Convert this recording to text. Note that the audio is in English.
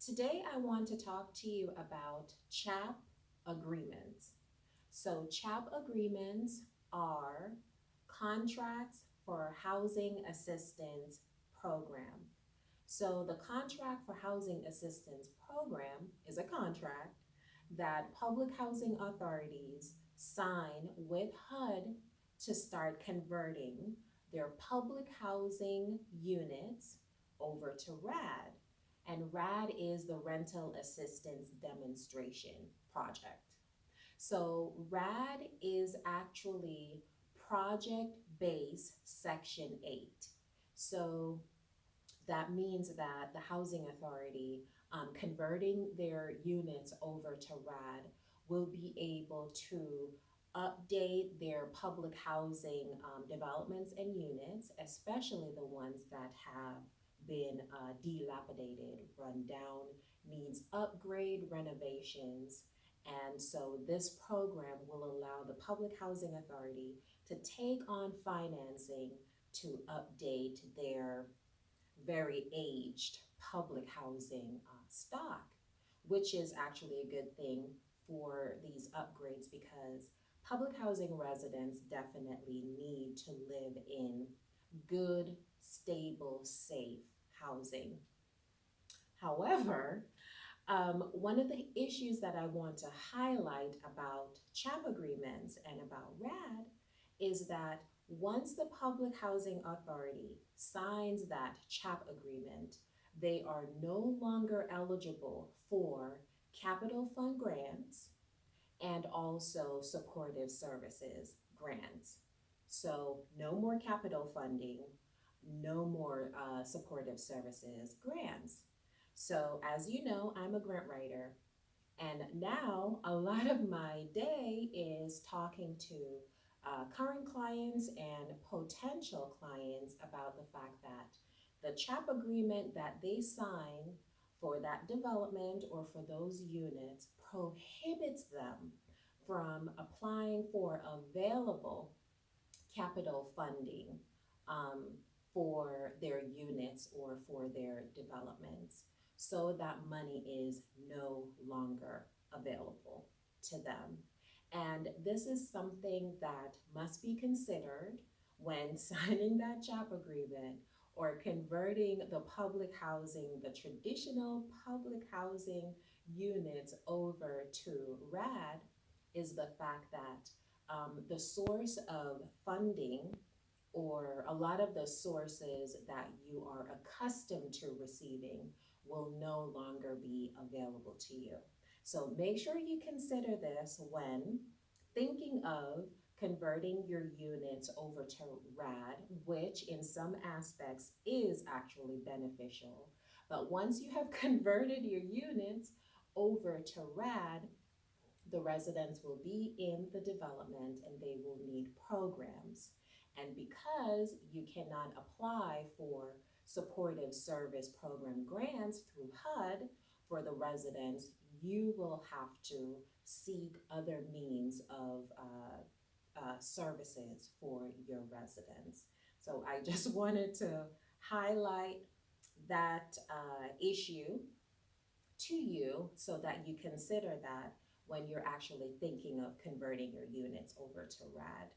Today, I want to talk to you about CHAP agreements. So, CHAP agreements are contracts for housing assistance program. So, the contract for housing assistance program is a contract that public housing authorities sign with HUD to start converting their public housing units over to RAD. And RAD is the Rental Assistance Demonstration Project. So, RAD is actually project based Section 8. So, that means that the housing authority converting their units over to RAD will be able to update their public housing developments and units, especially the ones that have been dilapidated, run down, needs upgrade, renovations. And so this program will allow the Public Housing Authority to take on financing to update their very aged public housing stock, which is actually a good thing for these upgrades because public housing residents definitely need to live in good, stable, safe housing. However, one of the issues that I want to highlight about CHAP agreements and about RAD is that once the Public Housing Authority signs that CHAP agreement, they are no longer eligible for capital fund grants and also supportive services grants. So, no more capital funding, no more supportive services grants. So, as you know, I'm a grant writer, and now a lot of my day is talking to current clients and potential clients about the fact that the CHAP agreement that they sign for that development or for those units prohibits them from applying for available capital funding um, for their units or for their developments. So that money is no longer available to them. And this is something that must be considered when signing that CHAP agreement or converting the public housing, the traditional public housing units over to RAD, is the fact that the source of funding or a lot of the sources that you are accustomed to receiving will no longer be available to you. So make sure you consider this when thinking of converting your units over to RAD, which in some aspects is actually beneficial. But once you have converted your units over to RAD, the residents will be in the development and they will need programs. And because you cannot apply for supportive service program grants through HUD for the residents, you will have to seek other means of services for your residents. So I just wanted to highlight that issue to you so that you consider that when you're actually thinking of converting your units over to RAD.